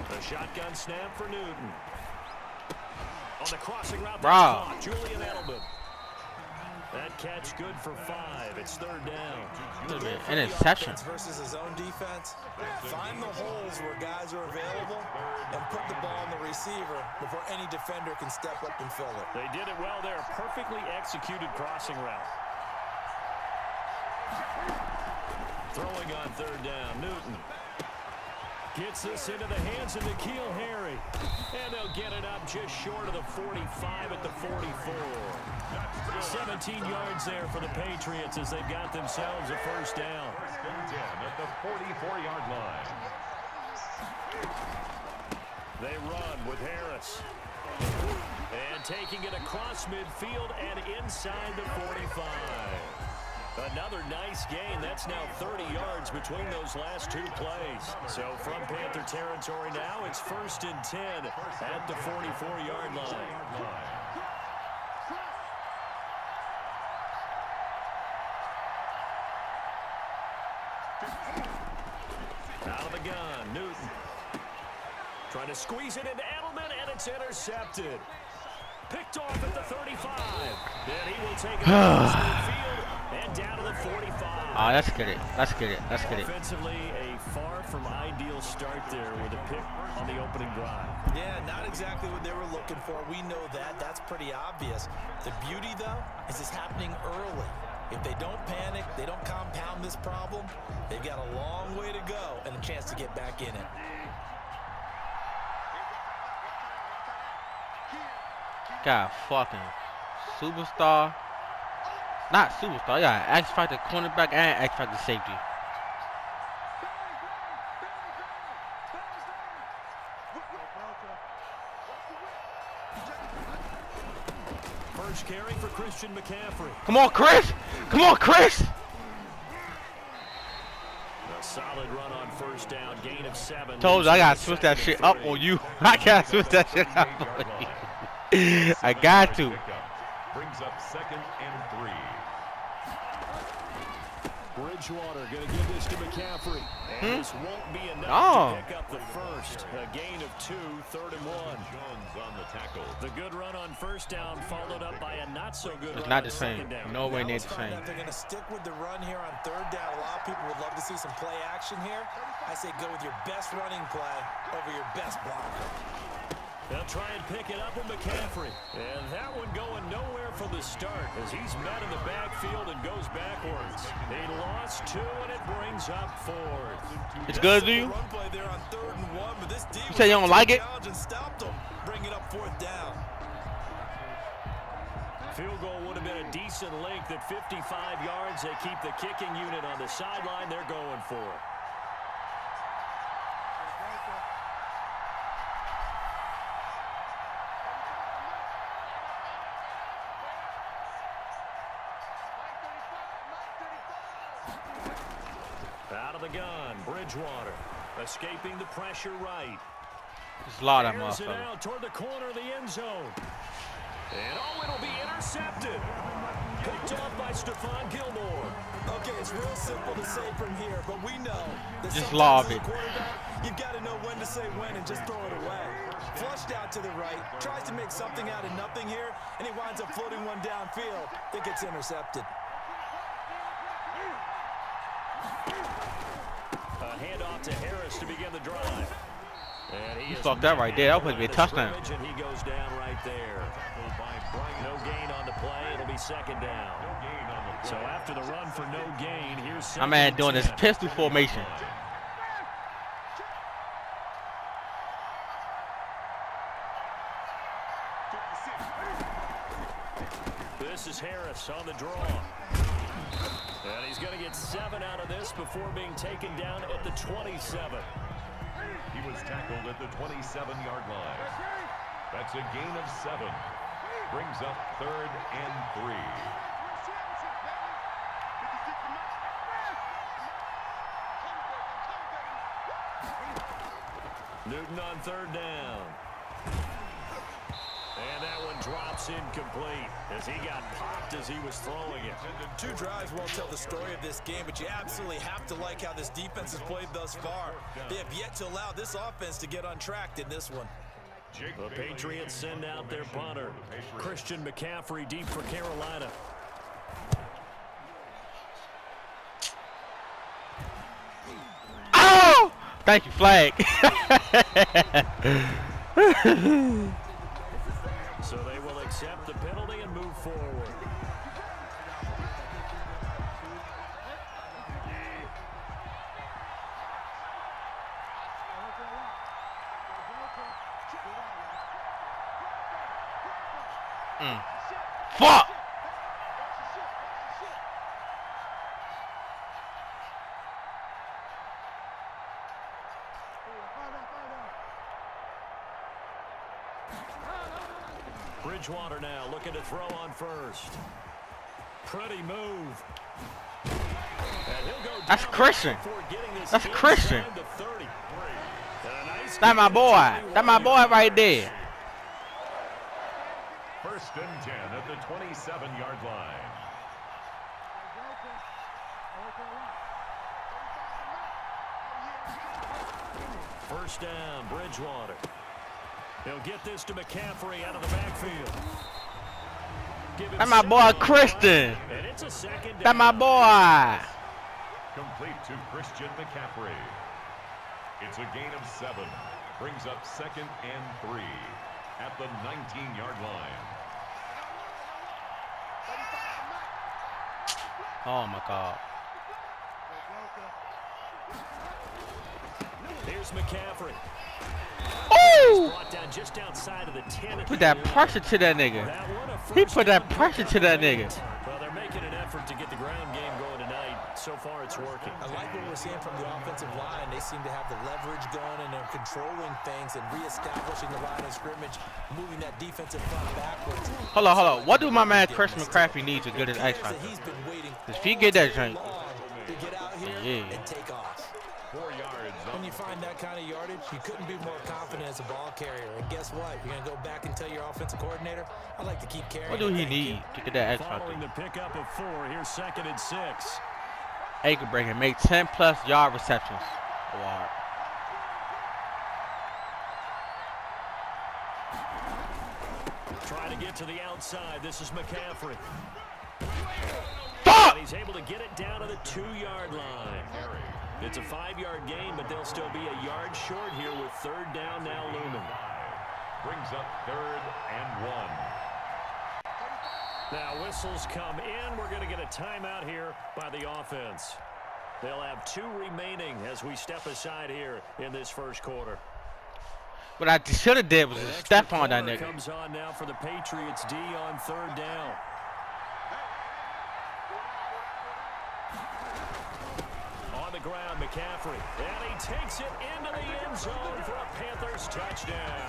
A shotgun snap for Newton. On the crossing route, Bro. Julian Edelman. That catch good for 5. It's 3rd down. Interception. Versus his own defense. Find the holes where guys are available and put the ball on the receiver before any defender can step up and fill it. They did it well there. Perfectly executed crossing route. Throwing on 3rd down. Newton gets this into the hands of N'Keal Harry. And they'll get it up just short of the 45 at the 44. 17 yards there for the Patriots as they've got themselves a 1st down. 1st and 10 at the 44-yard line. They run with Harris. And taking it across midfield and inside the 45. Another nice gain. That's now 30 yards between those last 2 plays. So from Panther territory now, it's 1st and 10 at the 44-yard line. Out of the gun, Newton. Trying to squeeze it into Edelman, and it's intercepted. Picked off at the 35. And he will take it across midfield and down to the 45. Oh, let's get it. Let's get it. Let's get it. Offensively, a far from ideal start there with a pick on the opening drive. Yeah, not exactly what they were looking for. We know that. That's pretty obvious. The beauty, though, is it's happening early. If they don't panic, they don't compound this problem, they've got a long way to go and a chance to get back in it. Got fucking superstar. Not superstar. Yeah, X Factor cornerback and X Factor safety. First carry for Christian McCaffrey. Come on, Chris. Come on, Chris. A solid run on 1st down, gain of 7. Told you I gotta switch that shit up on you. I gotta switch that shit up on you. I got to. Brings up 2nd and 3. Bridgewater going to give this to McCaffrey. And this won't be enough to pick up the 1st. A gain of 2, 3rd and 1. Jones on the tackle. The good run on 1st down followed up by a not so good run. It's not the on same. 2nd down. No way near the same. They're going to stick with the run here on 3rd down. A lot of people would love to see some play action here. I say go with your best running play over your best blocker. They'll try and pick it up with McCaffrey. And that one going nowhere from the start as he's met in the backfield and goes backwards. He lost 2 and it brings up 4th. It's good, do you? Run play there on 3rd and 1, but this You say you don't like it? and stopped him, bringing up 4th down. Field goal would have been a decent length at 55 yards. They keep the kicking unit on the sideline. They're going for it. Out of the gun, Bridgewater escaping the pressure right. There's a lot of Airs it motherfuckers. out toward the corner of the end zone. And it'll be intercepted. Picked off by Stephon Gilmore. Okay, it's real simple to say from here, but we know that Just lob it. You've got to know when to say when and just throw it away. Flushed out to the right, tries to make something out of nothing here, and he winds up floating one downfield that gets intercepted. A handoff to Harris to begin the drive. And You fucked that right there. That was supposed to be a touchdown. And he goes down right there. No gain on the play. It'll be 2nd down. So after the run for no gain, here's My man doing his pistol formation. This is Harris on the draw. And he's going to get 7 out of this before being taken down at the 27. He was tackled at the 27-yard line. That's a gain of 7. Brings up 3rd and 3. Newton on 3rd down. And that one drops incomplete as he got popped as he was throwing it. 2 drives won't tell the story of this game, but you absolutely have to like how this defense has played thus far. They have yet to allow this offense to get untracked in this one. The Patriots send out their punter. Christian McCaffrey deep for Carolina. Oh! Thank you, flag. So they will accept the penalty and move forward. Fuck! Bridgewater now looking to throw on first. Pretty move. And he'll go That's down Christian. before getting this That's inside Christian. the 30. A nice That's my kick boy. at the That's my 21. boy right there. 1st and 10 at the 27-yard line. First down, Bridgewater. He'll get this to McCaffrey out of the backfield. That's my boy Christian. And it's a second down. That's my boy. Complete to Christian McCaffrey. It's a gain of 7. Brings up 2nd and 3 at the 19-yard line. Oh my God. Here's McCaffrey. Ooh! Brought down just outside of the 10. Put that pressure to that nigga. That one a He first put that down pressure to that nigga. Well, they're making an effort to get the ground game going tonight. So far, it's working. I like what we're seeing from the offensive line. They seem to have the leverage going, and they're controlling things and reestablishing the line of scrimmage, moving that defensive front backwards. Hold on. What do my man Christian McCaffrey need to get his X factor? He's been waiting If he get that drink, to get out here yeah. and take off. 4 yards. When you find that kind of yardage, you couldn't be more confident as a ball carrier. And guess what? You're going to go back and tell your offensive coordinator, I like to keep carrying. What do he need to get that X Following factor? the pickup of 4, here's 2nd and 6. Acre break and make 10+ yard receptions. Wow. Trying to get to the outside. This is McCaffrey. Fuck! And he's able to get it down to the 2-yard line. It's a 5-yard gain, but they'll still be a yard short here with 3rd down now looming. Brings up 3rd and 1. Now whistles come in. We're going to get a timeout here by the offense. They'll have 2 remaining as we step aside here in this first quarter. What I should have did was just step on that Corner nigga. comes on now for the Patriots D on 3rd down. On the ground, McCaffrey. And he takes it into the end zone for a Panthers touchdown.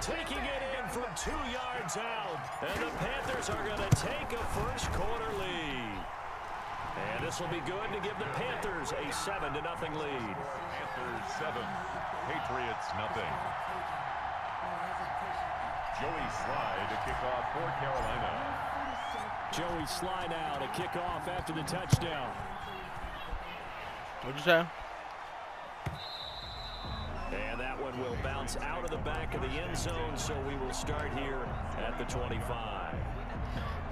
Taking it in from 2 yards out. And the Panthers are going to take a first quarter lead. And this will be good to give the Panthers a 7-0 lead. Panthers 7, Patriots nothing. Joey Sly to kick off for Carolina. Joey Sly now to kick off after the touchdown. What'd you say? And that one will bounce out of the back of the end zone, so we will start here at the 25.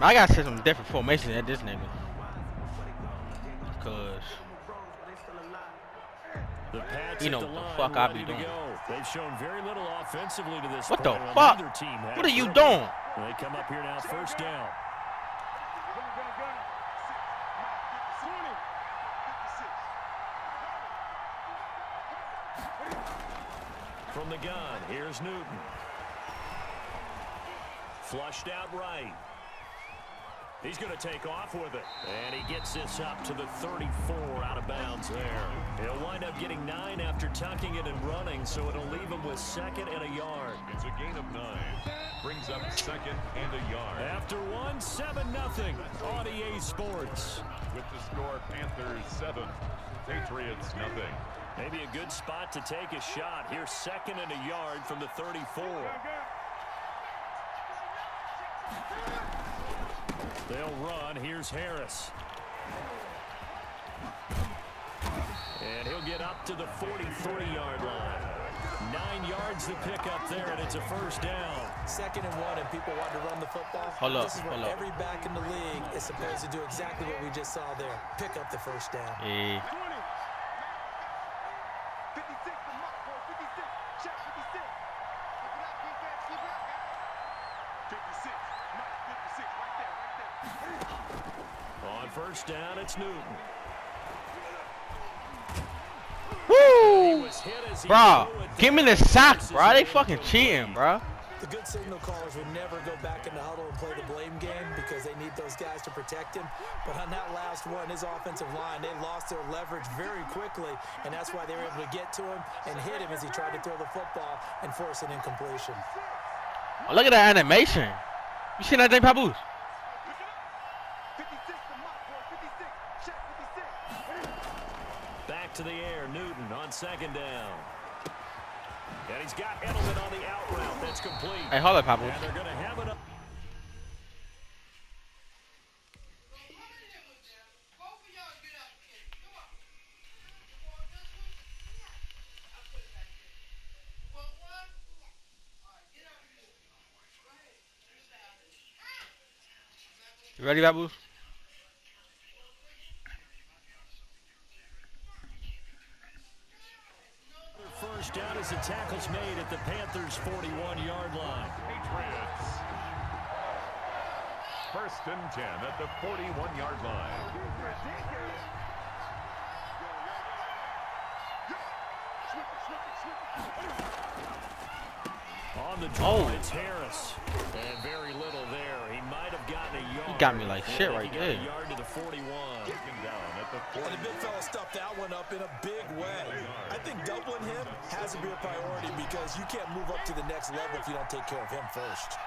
I gotta set some different formation at this nigga. Cause The Pats you know at the what the line, fuck I be ready to doing. go. They've shown very little offensively to this What the point. fuck? Neither team has What are you really. doing? They come up here now, first down. From the gun, here's Newton. Flushed out right. He's going to take off with it. And he gets this up to the 34 out of bounds there. He'll wind up getting 9 after tucking it and running, so it'll leave him with 2nd and a yard. It's a gain of 9. Brings up 2nd and a yard. After 1, 7-0 on EA Sports. With the score, Panthers 7, Patriots nothing. Maybe a good spot to take a shot. Here's 2nd and a yard from the 34. They'll run. Here's Harris. And he'll get up to the 43-yard line. 9 yards to pick up there, and it's a first down. 2nd and 1, and people want to run the football. This is what every back in the league is supposed to do, exactly what we just saw there. Pick up the first down. Yeah. On first down, it's Newton. Woo! Bro, give me the sack, bro. They fucking cheating, bro. The good signal callers would never go back in the huddle and play the blame game because they need those guys to protect him. But on that last one, his offensive line, they lost their leverage very quickly, and that's why they were able to get to him and hit him as he tried to throw the football and force an incompletion. Oh, look at that animation. You seen that thing, Papoose? Back to the air, Newton on 2nd down. And he's got Edelman on the out route. That's complete. Hey, hold up, Papoose. And they're going to have it up. You ready, Papoose? First down as the tackle's made at the Panthers' 41-yard line. Patriots. 1st and 10 at the 41-yard line. On the draw, it's Harris. And very little there. He might have gotten a yard. He got me like shit right there. A yard to the 41. And the big fella stuffed that one up in a big way. I think doubling him has to be a priority because you can't move up to the next level if you don't take care of him first.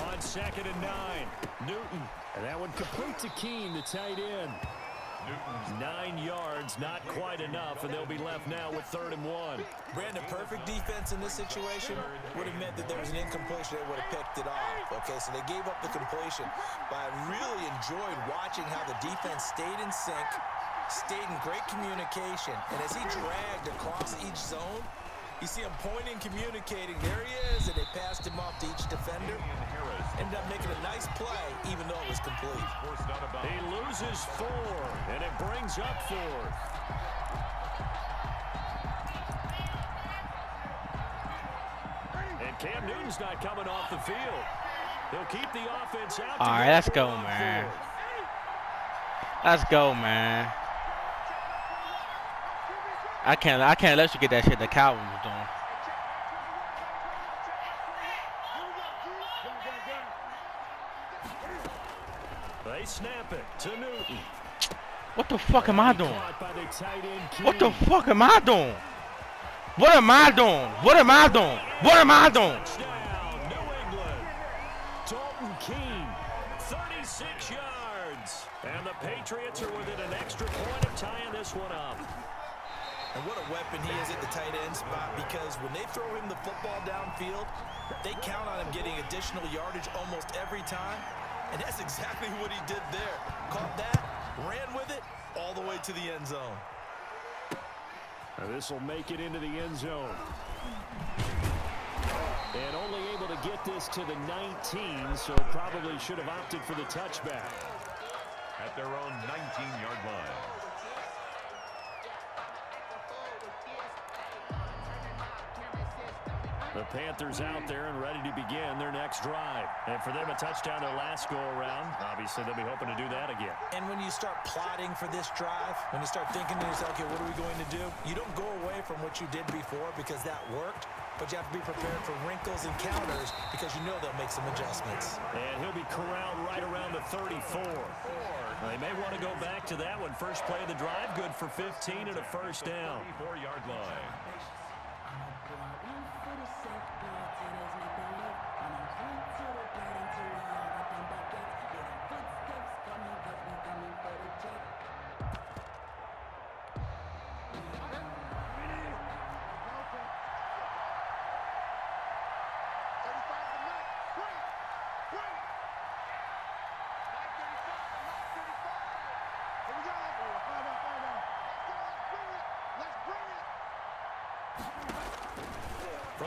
On 2nd and 9, Newton. And that one complete to Keene, the tight end. 9 yards, not quite enough, and they'll be left now with 3rd and 1. Brandon, perfect defense in this situation would have meant that there was an incompletion. They would have picked it off. Okay, so they gave up the completion. But I really enjoyed watching how the defense stayed in sync, stayed in great communication. And as he dragged across each zone, you see him pointing, communicating. There he is, and they passed him off to each defender. Ended up making a nice play, even though it was complete. He loses 4, and it brings up 4th. And Cam Newton's not coming off the field. He'll keep the offense out. All right, let's go, man. Let's go, man. I can't let you get that shit that Calvin was doing. They snap it to Newton. What the fuck am I doing? What the fuck am I doing? What am I doing? What am I doing? What am I doing? Touchdown, New England. Dalton Keene, 36 yards. And the Patriots are within an extra point of tying this one up. And what a weapon he is at the tight end spot, because when they throw him the football downfield, they count on him getting additional yardage almost every time. And that's exactly what he did there. Caught that, ran with it, all the way to the end zone. This will make it into the end zone. And only able to get this to the 19, so probably should have opted for the touchback. At their own 19-yard line. The Panthers out there and ready to begin their next drive. And for them, a touchdown their last go-around. Obviously, they'll be hoping to do that again. And when you start plotting for this drive, when you start thinking to yourself, okay, what are we going to do? You don't go away from what you did before because that worked, but you have to be prepared for wrinkles and counters because you know they'll make some adjustments. And he'll be corralled right around the 34. They may want to go back to that one. First play of the drive, good for 15 and a first down. 34-yard line.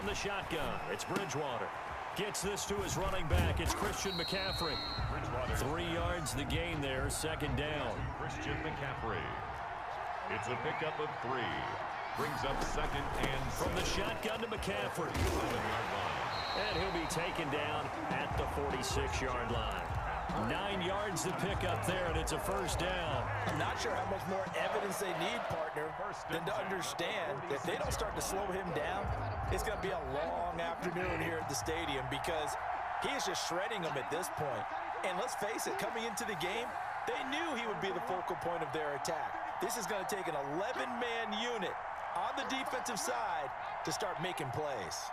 From the shotgun, it's Bridgewater. Gets this to his running back. It's Christian McCaffrey. 3 yards the gain there, second down. Christian McCaffrey. It's a pickup of 3. Brings up second and from the shotgun to McCaffrey. 7-yard line. And he'll be taken down at the 46-yard line. 9 yards to pick up there, and it's a first down. I'm not sure how much more evidence they need, partner, than to understand that if they don't start to slow him down, it's going to be a long afternoon here at the stadium because he is just shredding them at this point. And let's face it, coming into the game, they knew he would be the focal point of their attack. This is going to take an 11-man unit on the defensive side to start making plays.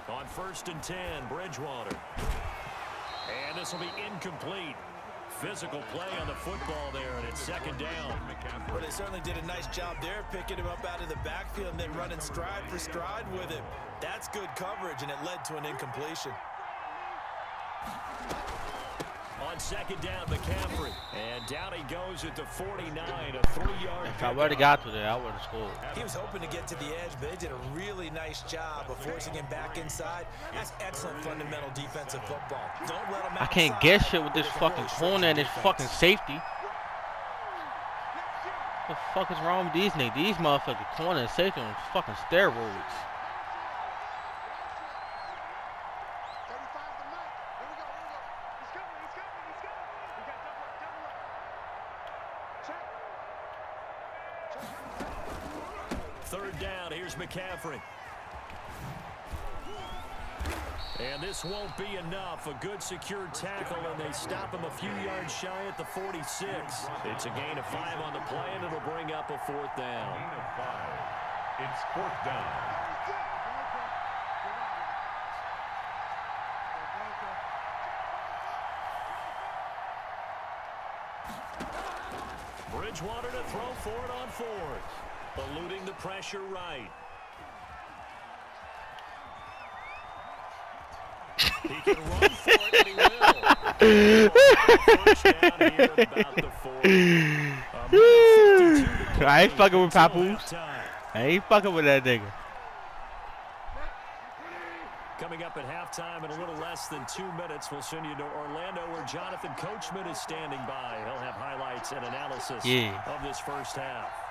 On 1st and 10, Bridgewater. And this will be incomplete. Physical play on the football there, and it's second down. Well, they certainly did a nice job there, picking him up out of the backfield and then running stride for stride with him. That's good coverage, and it led to an incompletion. On second down, McCaffrey. And down he goes at the 49, a 3-yard If I would have got to there, I would have scored. He was hoping to get to the edge, but they did a really nice job of forcing him back inside. That's excellent fundamental defensive football. Don't let him outside. I can't get shit with this fucking corner and this fucking safety. What the fuck is wrong with these niggas? These motherfucking corner and safety on fucking steroids. Third down, here's McCaffrey. And this won't be enough. A good secure tackle, and they stop him a few yards shy at the 46. It's a gain of 5 on the play, and it'll bring up a 4th down. Gain of 5. It's 4th down. Bridgewater to throw for it on 4th. Eluding the pressure right. He can run for it, and he will. First down here about the 40. I ain't fucking with Papoose. I ain't fucking with that nigga. Coming up at halftime in a little less than 2 minutes, we'll send you to Orlando where Jonathan Coachman is standing by. He'll have highlights and analysis of this first half.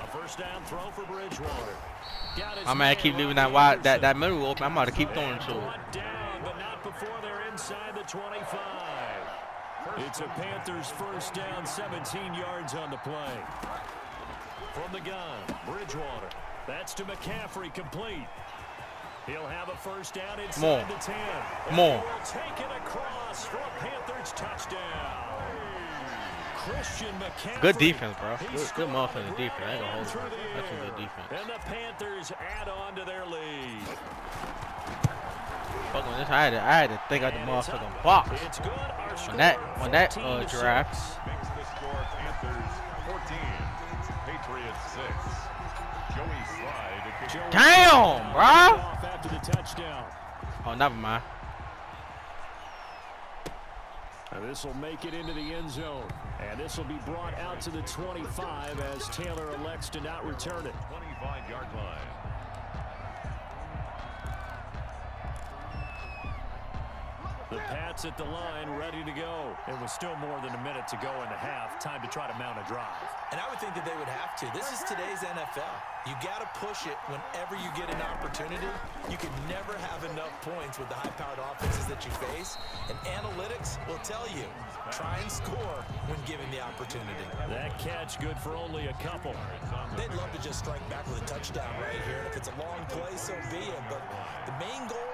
A first down throw for Bridgewater. I'm gonna keep leaving that wide, that middle open. I'm gonna keep throwing to it. Down, but not before they're inside the 25. It's a Panthers first down, 17 yards on the play. From the gun, Bridgewater. That's to McCaffrey, complete. He'll have a first down inside the 10. More. Take it across for a Panthers touchdown. Christian McCaffrey. Good defense, bro. Good motherfucking defense. I ain't gonna hold it. That's some good defense. And the Panthers add on to their lead. Fucking this, I had to think out the motherfucking box. It's good. When that giraffe. Makes the score Panthers 14, Patriots 6. Joey Slide. Damn, bro. After the touchdown. Oh, never mind. This will make it into the end zone. And this will be brought out to the 25 as Taylor elects to not return it. 25-yard line. The Pats at the line, ready to go. It was still more than a minute to go in the half. Time to try to mount a drive. And I would think that they would have to. This is today's NFL. You got to push it whenever you get an opportunity. You can never have enough points with the high-powered offenses that you face. And analytics will tell you, try and score when given the opportunity. That catch good for only a couple. They'd love to just strike back with a touchdown right here. And if it's a long play, so be it. But the main goal,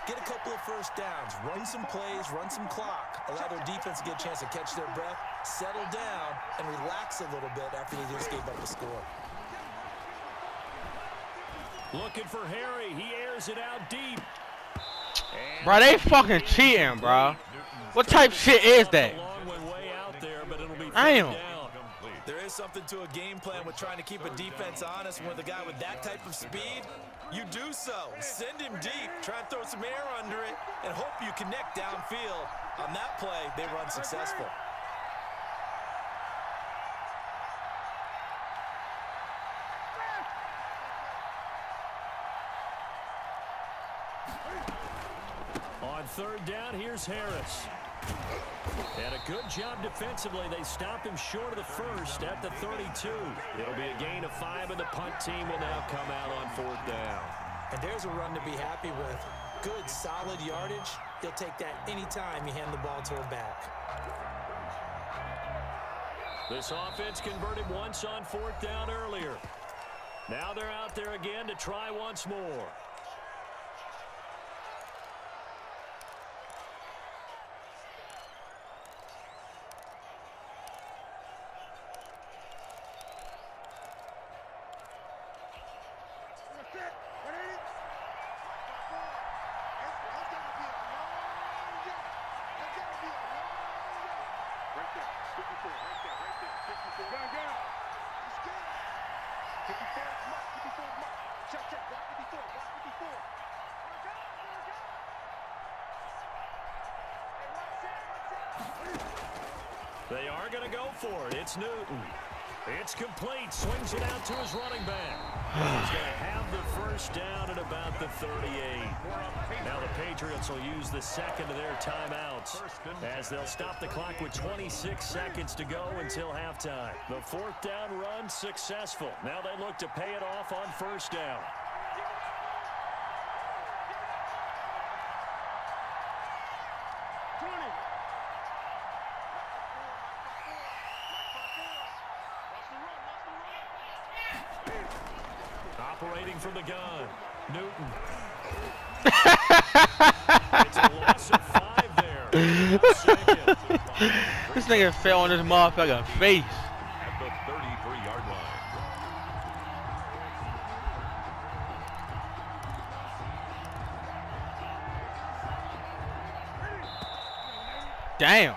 get a couple of first downs, run some plays, run some clock, allow their defense to get a chance to catch their breath, settle down, and relax a little bit after they just gave up the score. Looking for Harry. He airs it out deep. And Bro, they fucking cheating, bro. What type shit is that? Damn. There is something to a game plan with trying to keep a defense honest. With a guy with that type of speed, you do so. Send him deep, try and throw some air under it, and hope you connect downfield. On that play, they were unsuccessful. On third down, here's Harris. And a good job defensively. They stop him short of the first at the 32. It'll be a gain of 5, and the punt team will now come out on fourth down. And there's a run to be happy with. Good, solid yardage. He'll take that anytime you hand the ball to him back. This offense converted once on fourth down earlier. Now they're out there again to try once more. They are going to go for it. It's Newton. It's complete. Swings it out to his running back. He's going to have the first down at about the 38. Now the Patriots will use the second of their timeouts as they'll stop the clock with 26 seconds to go until halftime. The fourth down run successful. Now they look to pay it off on first down. Operating from the gun, Newton. It's a loss of 5 there. This nigga fell on his motherfucking face. At the 33-yard line. Damn.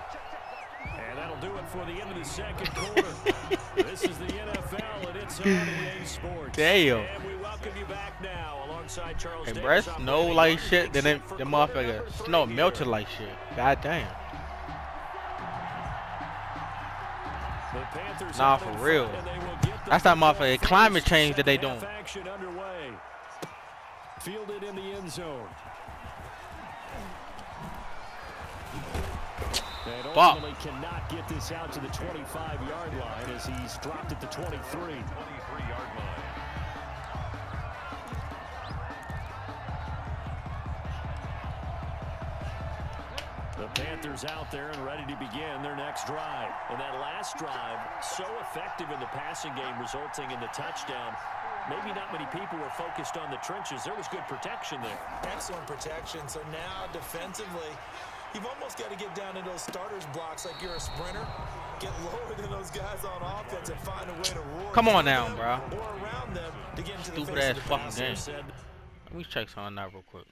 And that'll do it for the end of the second quarter. This is the NFL, and it's on EA Sports. Damn. And we welcome you back now alongside Charles Hey, Davis. bruh, snow like shit, then the motherfucker snow melted like shit. God damn. The Panthers Nah, out for in real. front, and they will get the That's that football motherfucking first. climate change that they Second doing. half action underway. Fielded in the end zone. And ultimately cannot get this out to the 25-yard line as he's dropped at the 23. 23-yard line. The Panthers out there and ready to begin their next drive. And that last drive, so effective in the passing game, resulting in the touchdown. Maybe not many people were focused on the trenches. There was good protection there. Excellent protection. So now defensively, you've almost got to get down into those starters blocks like you're a sprinter. Get lower than those guys on offense and find a way to roar. Come on now, them bro. Or around them to get into the Stupid face ass of the fucking passer. game. Said, Let me check something out real quick.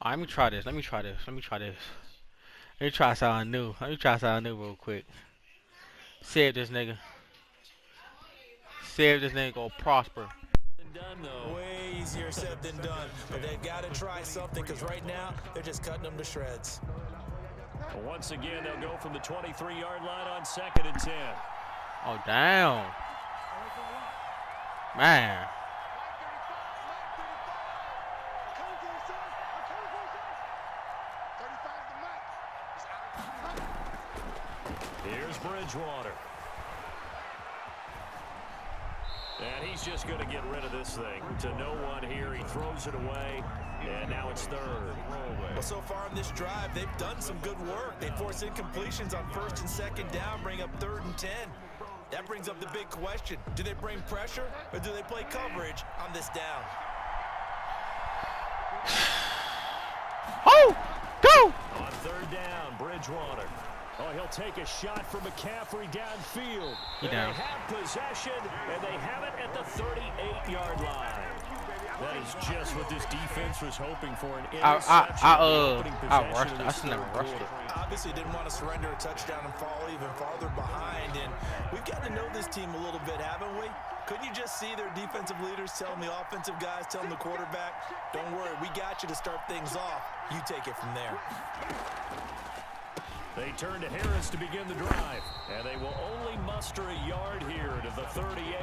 Alright, let me try this. Let me try something new. Real quick. See if this nigga gonna prosper. done, though. Way easier said than done. But they've got to try something because right now they're just cutting them to shreds. Once again, they'll go from the 23-yard line on 2nd and 10. Oh, damn. Man. Here's Bridgewater. And he's just going to get rid of this thing to no one here. He throws it away, and now it's 3rd. Well, so far in this drive, they've done some good work. They force incompletions on 1st and 2nd down, bring up 3rd and 10. That brings up the big question. Do they bring pressure, or do they play coverage on this down? Oh! Go! On 3rd down, Bridgewater. Oh, he'll take a shot from McCaffrey downfield. He And down. they have possession, and they have it at the 38-yard line. That is just what this defense was hoping for. An interception. I rushed it. I should never rushed it. Obviously didn't want to surrender a touchdown and fall even farther behind. And we've gotten to know this team a little bit, haven't we? Couldn't you just see their defensive leaders telling the offensive guys, telling the quarterback, don't worry, we got you to start things off. You take it from there. They turn to Harris to begin the drive, and they will only muster a yard here to the 38.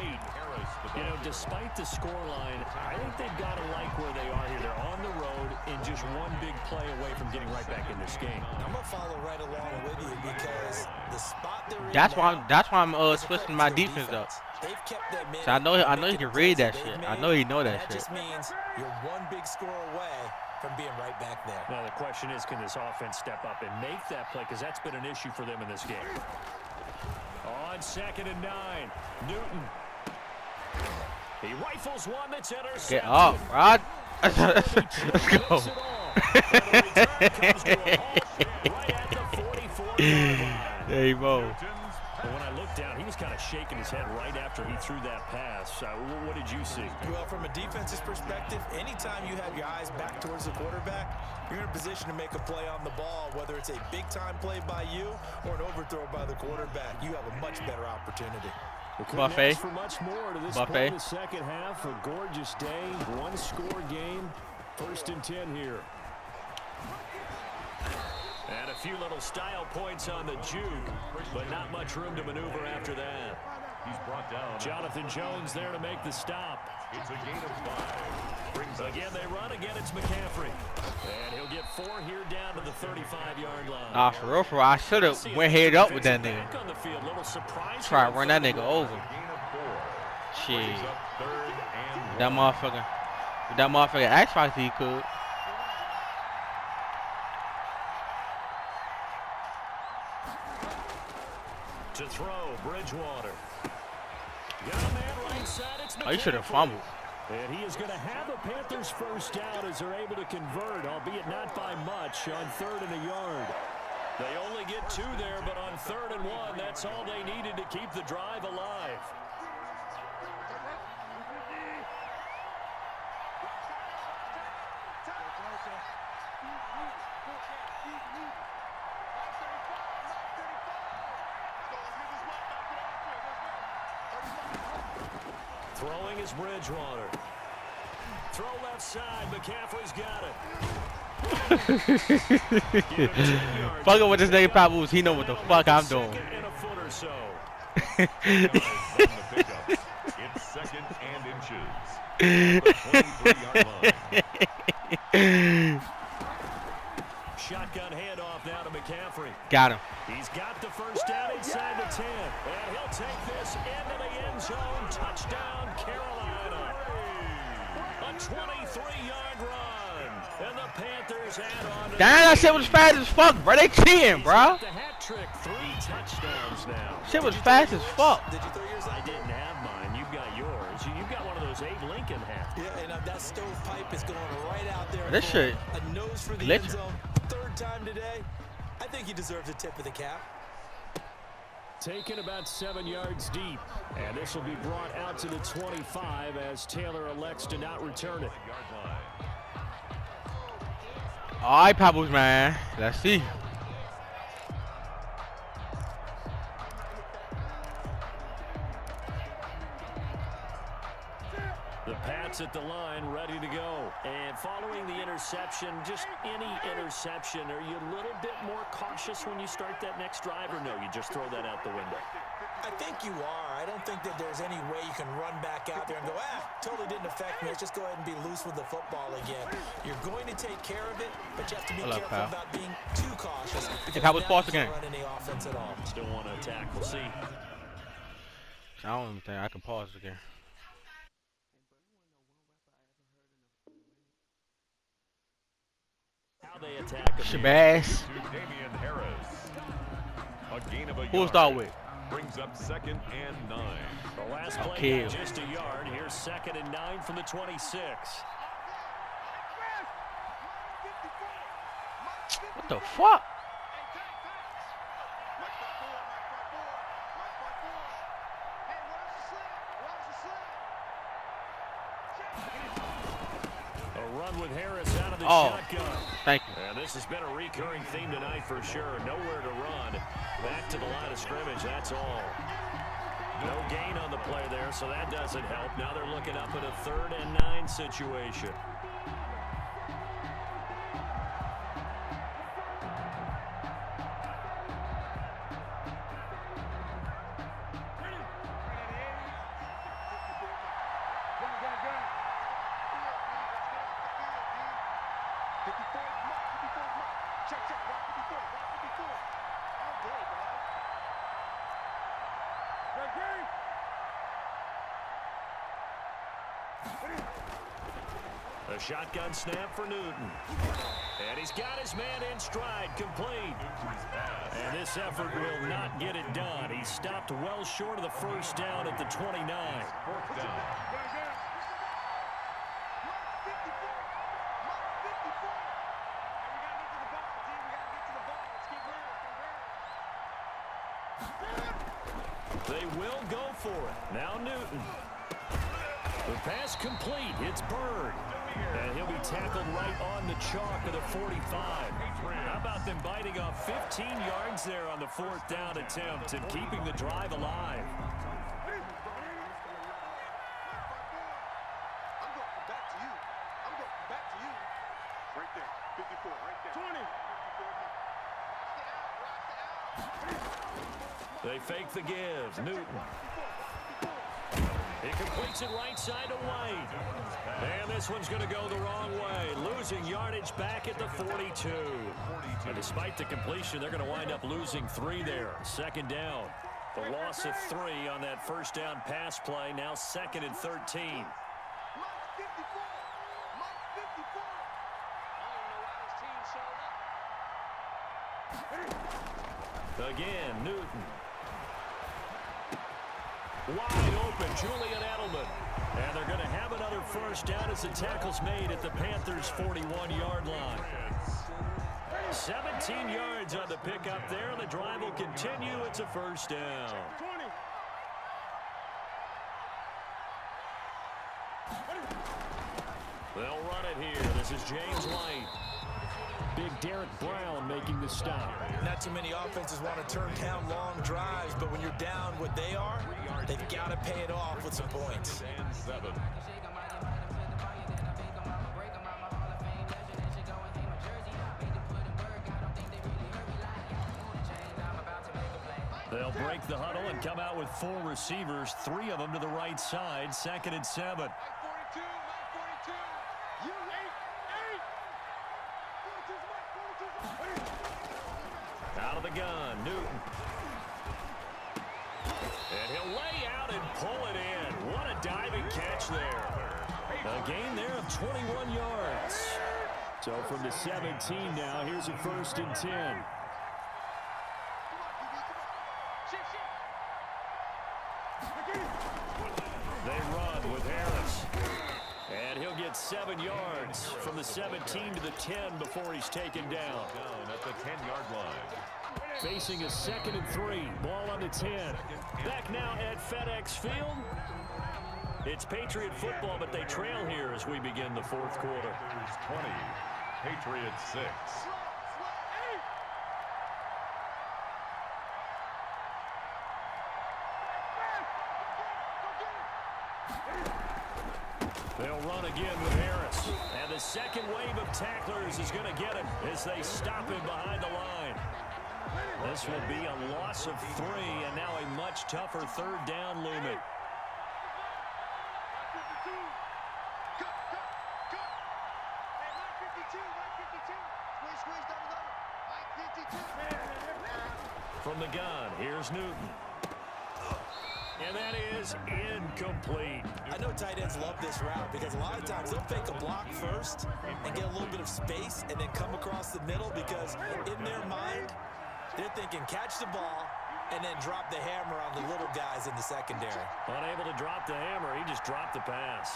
You know, despite the scoreline, I think they've got to like where they are here. They're on the road and just one big play away from getting right back in this game. I'm going to follow right along with you because the spot they're in That's why I'm is a switching credit my to their defense up. They've kept them in. So I know he can read that shit. I know he know that That shit. just means you're one big score away from being right back there. Now the question is, can this offense step up and make that play? Because that's been an issue for them in this game. On 2nd and 9, Newton. He rifles one that's intercepted. Get up, Rod. Let's go. There you go. But when I looked down, he was kind of shaking his head right after he threw that pass. What did you see? Well, from a defense's perspective, anytime you have your eyes back towards the quarterback, you're in a position to make a play on the ball, whether it's a big-time play by you or an overthrow by the quarterback. You have a much better opportunity. Buffet. For much more to this Buffet. in the second half. A gorgeous day, one-score game. 1st and 10 here. And a few little style points on the juke, but not much room to maneuver after that. He's brought down. Jonathan Jones there to make the stop. It's a gain of 5. Brings up Again, they run. Again, it's McCaffrey. And he'll get 4 here down to the 35-yard line. Nah, for real, I should have went head up with that nigga. Back on the field, little surprise. Try to run that nigga over. gain of 4. Shit. Brings up 3rd and 1. That motherfucker asked if he could. To throw, Bridgewater. Got a man right side, it's Oh, you should have McCaffrey. fumbled. And he is going to have a Panthers first down as they're able to convert, albeit not by much, on 3rd and a yard. They only get 2 there, but on 3rd and 1, that's all they needed to keep the drive alive. Throwing is Bridgewater. Throw left side. McCaffrey's got it. Fucking with this nigga Papoose, he know what the fuck I'm doing. In a foot or so. It's 2nd and inches. The 23-yard line. Shotgun handoff now to McCaffrey. Got him. He's got the first down inside the 10. And he'll take this into the end zone. Touchdown, Carolina. A 23-yard run. And the Panthers add on to Damn, that shit was fast as fuck, bro. They cheating, bro. the hat trick. 3 touchdowns now. Shit was fast as fuck. Did you throw yours I out? didn't have mine. You've got yours. You've got one of those Abe Lincoln hats. Yeah, and that stovepipe is going right out there. This for shit a nose for the glitching. end zone. 3rd time today. I think he deserves a tip of the cap. Taken about 7 yards deep. And this will be brought out to the 25 as Taylor elects to not return it. All right, Papoose, man. Let's see. The Pats at the line, ready to go. And following the interception, just any interception, are you a little bit more cautious when you start that next drive, or no, you just throw that out the window? I think you are. I don't think that there's any way you can run back out there and go, totally didn't affect me. Let's just go ahead and be loose with the football again. You're going to take care of it, but you have to be careful pal. about being too cautious. If I was now pause you can't again. run any offense at all. Still want to attack. We'll see. I don't even think I can pause again. How they attack him here. Shabazz. To Damian Harris. A gain of a Who we'll yard. start with? Brings up 2nd and 9. The last play Okay. got just a yard. Here's 2nd and 9 from the 26. What the fuck? Oh, shotgun. thank you. And this has been a recurring theme tonight for sure. Nowhere to run. Back to the line of scrimmage, that's all. No gain on the play there, so that doesn't help. Now they're looking up at a 3rd and 9 situation. A shotgun snap for Newton. And he's got his man in stride, complete. And this effort will not get it done. He stopped well short of the first down at the 29. 4th down. They will go for it. Now Newton. The pass complete. It's Bird. And he'll be tackled right on the chalk of the 45. How about them biting off 15 yards there on the 4th down attempt and keeping the drive alive? They fake the give. Newton. He completes it right side to White. And this one's going to go the wrong way. Losing yardage back at the 42. And despite the completion, they're going to wind up losing 3 there. 2nd down. The loss of 3 on that first down pass play. Now 2nd and 13. Again, Newton. Wide open, Julian Edelman. And they're going to have another first down as the tackle's made at the Panthers' 41-yard line. 17 yards on the pickup there. The drive will continue. It's a first down. They'll run it here. This is James White. Big Derek Brown making the stop. Not too many offenses want to turn down long drives, but when you're down what they are, they've got to pay it off with some points. And 7. They'll break the huddle and come out with 4 receivers, 3 of them to the right side. 2nd and 7. Out of the gun, Newton. And he'll lay out and pull it in. What a diving catch there. A gain there of 21 yards. So from the 17 now, here's a 1st and 10. They run with Harris. And he'll get 7 yards from the 17 to the 10 before he's taken down. At the 10-yard line. Facing a 2nd and 3. Ball on the 10. Back now at FedEx Field. It's Patriot football, but they trail here as we begin the 4th quarter. 20. Patriots 6. They'll run again with Harris. And the second wave of tacklers is going to get him as they stop him behind the line. This will be a loss of 3, and now a much tougher 3rd down looming. From the gun, here's Newton. And that is incomplete. I know tight ends love this route because a lot of times they'll fake a block first and get a little bit of space and then come across the middle because in their mind, they're thinking catch the ball and then drop the hammer on the little guys in the secondary. Unable to drop the hammer, he just dropped the pass.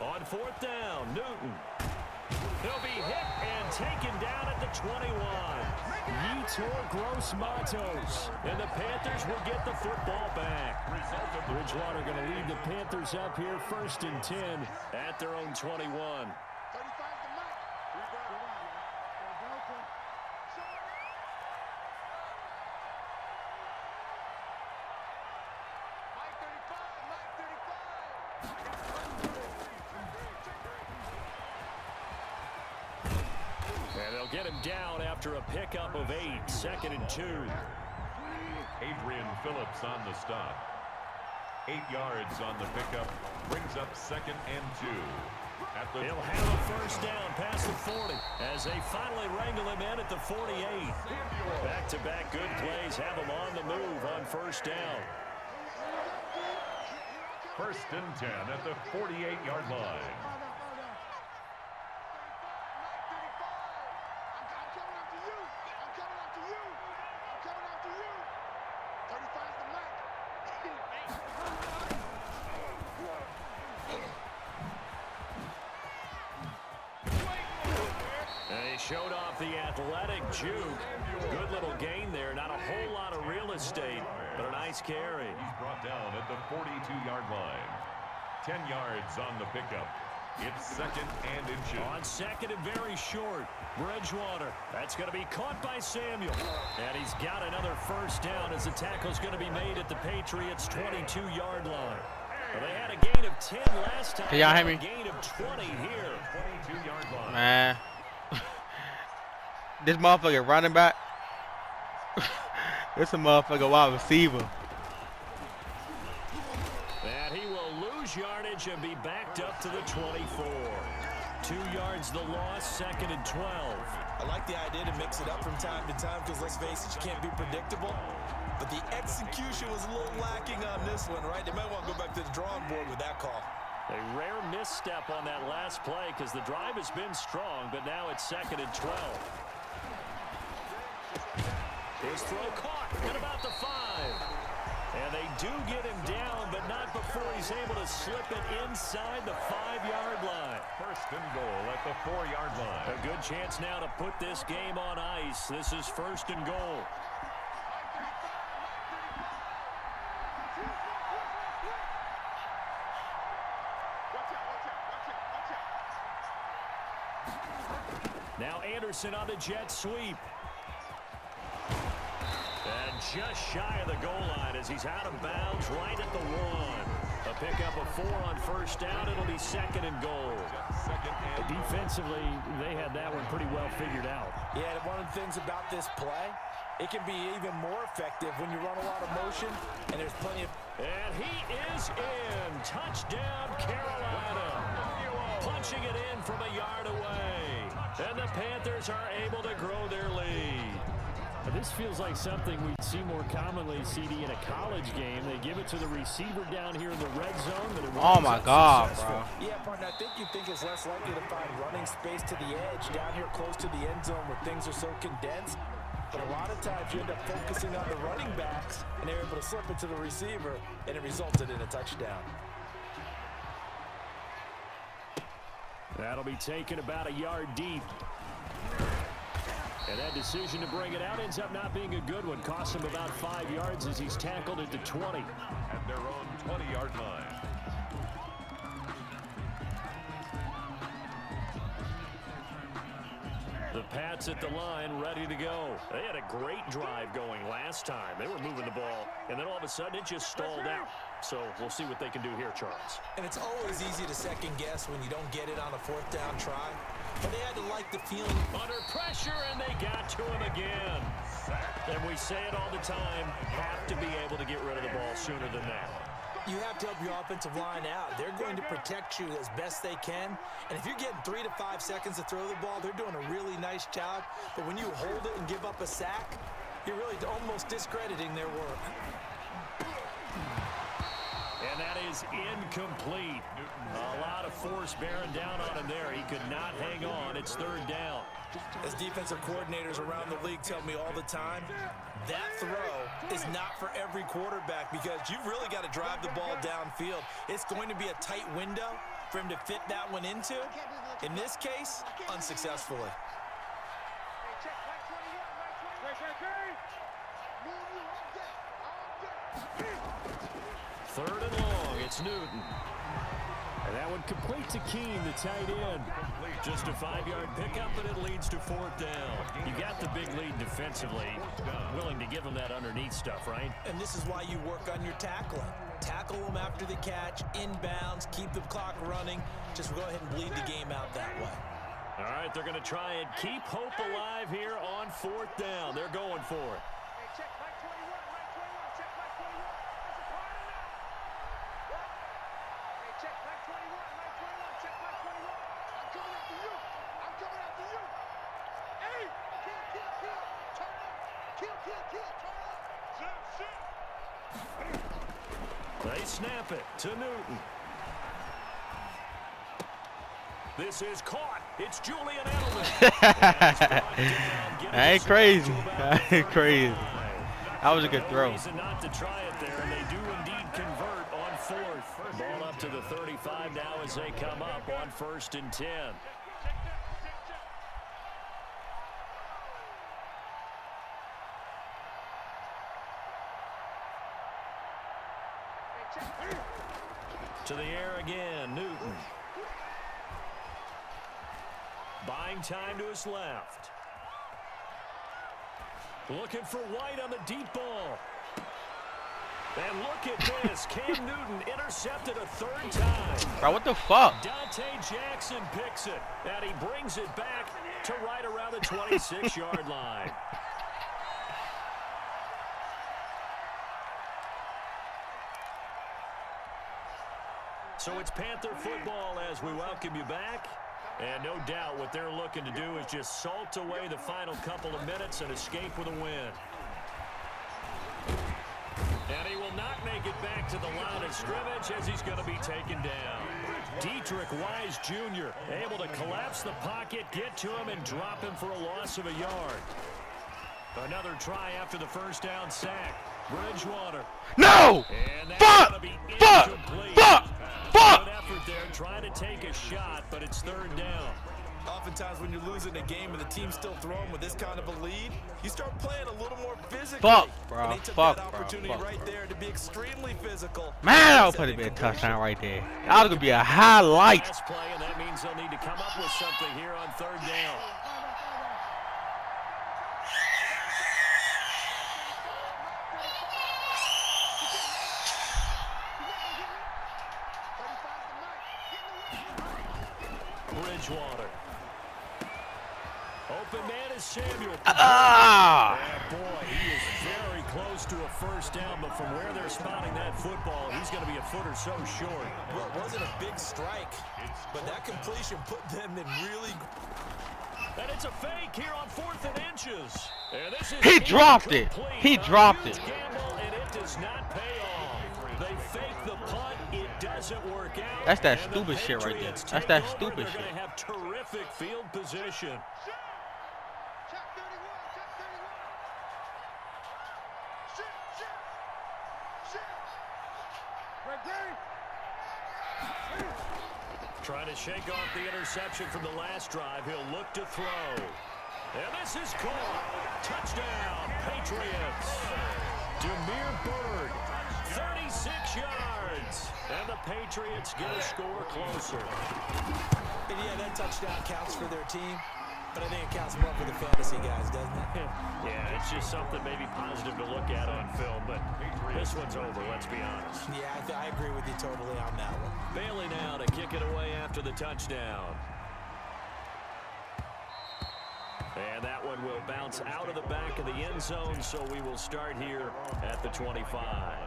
On 4th down, Newton. He'll be hit and taken down at the 21. Yetur Gross-Matos. And the Panthers will get the football back. Bridgewater going to lead the Panthers up here 1st and 10 at their own 21. Get him down after a pickup of 8, 2nd and 2. Adrian Phillips on the stop. 8 yards on the pickup. Brings up 2nd and 2. He'll have a first down past the 40 as they finally wrangle him in at the 48. Back-to-back good plays have him on the move on first down. 1st and 10 at the 48-yard line. Showed off the athletic juke. Good little gain there. Not a whole lot of real estate, but a nice carry. He's brought down at the 42-yard line. 10 yards on the pickup. It's 2nd and inches. On 2nd and very short. Bridgewater. That's going to be caught by Samuel. And he's got another first down as the tackle's going to be made at the Patriots' 22-yard line. Well, they had a gain of 10 last time. Can y'all hear me? A gain of 20 here. 22-yard line. Man. This motherfucker running back. This a motherfucker wide receiver. And he will lose yardage and be backed up to the 24. 2 yards the loss, 2nd and 12. I like the idea to mix it up from time to time because, let's face it, you can't be predictable. But the execution was a little lacking on this one, right? They might want to go back to the drawing board with that call. A rare misstep on that last play because the drive has been strong, but now it's 2nd and 12. His throw caught at about the 5. And they do get him down, but not before he's able to slip it inside the 5-yard line. 1st and goal at the 4-yard line. A good chance now to put this game on ice. This is 1st and goal. Now Anderson on the jet sweep. And just shy of the goal line as he's out of bounds right at the 1. A pickup of 4 on first down. It'll be 2nd and goal. Defensively, they had that one pretty well figured out. Yeah, and one of the things about this play, it can be even more effective when you run a lot of motion, and there's plenty of... And he is in. Touchdown, Carolina. Punching it in from a yard away. And the Panthers are able to grow their lead. This feels like something we'd see more commonly, CD, in a college game. They give it to the receiver down here in the red zone, but it Oh my God, bro. Yeah, partner, I think you think it's less likely to find running space to the edge down here close to the end zone where things are so condensed. But a lot of times you end up focusing on the running backs, and they're able to slip it to the receiver, and it resulted in a touchdown. That'll be taken about a yard deep. And that decision to bring it out ends up not being a good one. Costs him about 5 yards as he's tackled at the 20. At their own 20-yard line. The Pats at the line, ready to go. They had a great drive going last time. They were moving the ball, and then all of a sudden it just stalled out. So we'll see what they can do here, Charles. And it's always easy to second guess when you don't get it on a 4th down try. But they had to like the feeling. Under pressure, and they got to him again. And we say it all the time, have to be able to get rid of the ball sooner than that. You have to help your offensive line out. They're going to protect you as best they can. And if you're getting 3 to 5 seconds to throw the ball, they're doing a really nice job. But when you hold it and give up a sack, you're really almost discrediting their work. And that is incomplete. A lot of force bearing down on him there. He could not hang on. It's 3rd down. As defensive coordinators around the league tell me all the time, that throw is not for every quarterback because you've really got to drive the ball downfield. It's going to be a tight window for him to fit that one into. In this case, unsuccessfully. Third and long, it's Newton. And that one complete to Keene, the tight end. Just a 5-yard pickup, but it leads to 4th down. You got the big lead defensively. Willing to give them that underneath stuff, right? And this is why you work on your tackling. Tackle them after the catch, inbounds, keep the clock running. Just go ahead and bleed the game out that way. All right, they're going to try and keep hope alive here on 4th down. They're going for it. They snap it to Newton. This is caught. It's Julian Edelman. That ain't crazy. That ain't crazy. That was a good throw. Reason not to try it there, and they do indeed convert on 4th. Ball up to the 35 now as they come up on 1st and 10. To the air again, Newton. Buying time to his left. Looking for White on the deep ball. And look at this. Cam Newton intercepted a 3rd time. Bro, what the fuck? Dante Jackson picks it. And he brings it back to right around the 26-yard line. So it's Panther football as we welcome you back. And no doubt what they're looking to do is just salt away the final couple of minutes and escape with a win. And he will not make it back to the line of scrimmage as he's going to be taken down. Dietrich Wise Jr. able to collapse the pocket, get to him, and drop him for a loss of a yard. Another try after the 1st down sack. Bridgewater. No! Fuck! Fuck! Fuck! Fuck! Good effort there, trying to take a shot, but it's 3rd down. Oftentimes when you're losing a game and the team's still throwing with this kind of a lead, you start playing a little more physically. Fuck, bro. And they took Fuck, that opportunity bro. Fuck, right bro. there to be extremely physical. Man, that would probably be a touchdown right there. That was going to be a highlight. Last play, and that means they'll need to come up with something here on 3rd down. Bridgewater. Open man is Samuel. Ah! And boy, he is very close to a 1st down, but from where they're spotting that football, he's going to be a foot or so short. Well, it wasn't a big strike, but that completion put them in really... And it's a fake here on 4th and inches. And this is He dropped it. incomplete. He dropped it. Gamble, and it does not pay off. They fake the punt. It doesn't work out. That's that And stupid the shit right there. Patriots That's take that over. stupid They're shit. going to have terrific field position. Trying to shake off the interception from the last drive. He'll look to throw. And this is caught. Touchdown, Patriots. Demir Bird, 36 yards. And the Patriots get a score closer. And yeah, that touchdown counts for their team, but I think it counts more for the fantasy guys, doesn't it? Yeah, it's just something maybe positive to look at on film, but this one's over, let's be honest. Yeah, I agree with you totally on that one. Bailey now to kick it away after the touchdown. And that one will bounce out of the back of the end zone, so we will start here at the 25.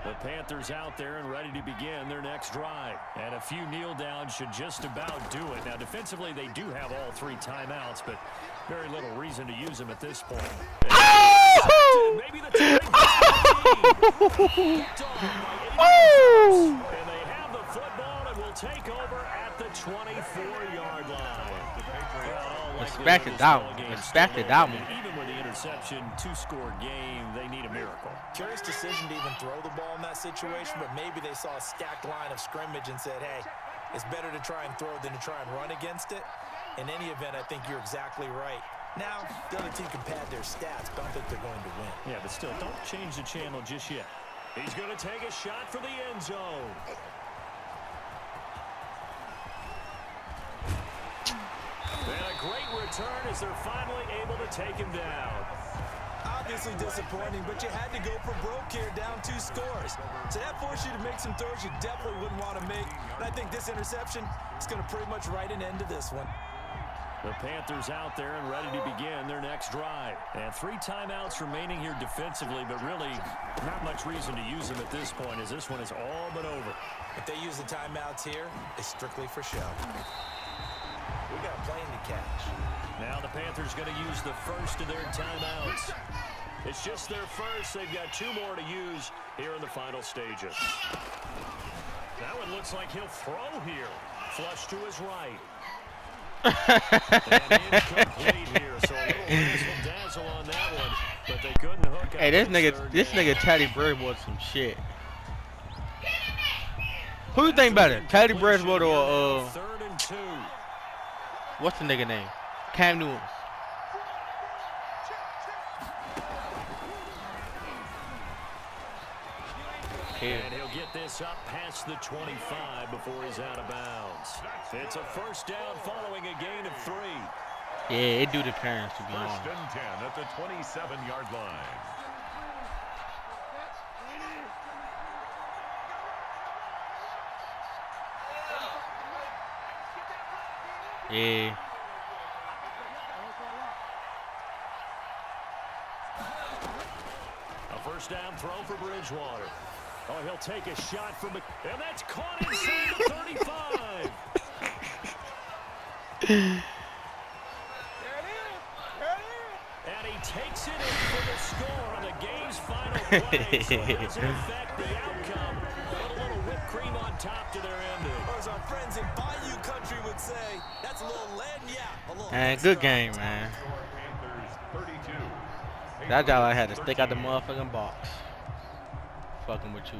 The Panthers out there and ready to begin their next drive. And a few kneel downs should just about do it. Now, defensively, they do have all 3 timeouts, but very little reason to use them at this point. Maybe the time. And they have the football and will take over at the 24-yard line. Respected that one. Respected that one. Even with the interception, two-score game, they need a miracle. Curious decision to even throw the ball in that situation, but maybe they saw a stacked line of scrimmage and said, hey, it's better to try and throw than to try and run against it. In any event, I think you're exactly right. Now, the other team can pad their stats, but I don't think they're going to win. Yeah, but still, don't change the channel just yet. He's going to take a shot for the end zone. And a great return as they're finally able to take him down. Obviously disappointing, but you had to go for broke here, down 2 scores. So that forced you to make some throws you definitely wouldn't want to make. And I think this interception is going to pretty much write an end to this one. The Panthers out there and ready to begin their next drive. And 3 timeouts remaining here defensively, but really not much reason to use them at this point as this one is all but over. If they use the timeouts here, it's strictly for show. We got a plane to catch. Now the Panthers going to use the first of their timeouts. It's just their first. They've got 2 more to use here in the final stages. That one looks like he'll throw here. Flush to his right. And incomplete here, so a little razzle-dazzle on that one, but they couldn't hook up. Hey, this nigga Teddy Bridgewater some shit. Who you think better, Teddy Bridgewater or 3rd and 2. what's the nigga name? Cam Newton. And he'll get this up past the 25 before he's out of bounds. It's a first down following a gain of 3. Yeah, it do depend, to be honest. 1st and 10 at the 27-yard line. Yeah. A first down throw for Bridgewater. Oh, he'll take a shot from the... And that's caught inside the 35. And he takes it in for the score on the game's final play. So it doesn't affect the outcome. Put a little whipped cream on top to their ending. Or as our friends in Bayou Country would say, that's a little lagniappe. Man, good game, man. Panthers 32. That's all I had to stick out the motherfucking box. Fucking with you.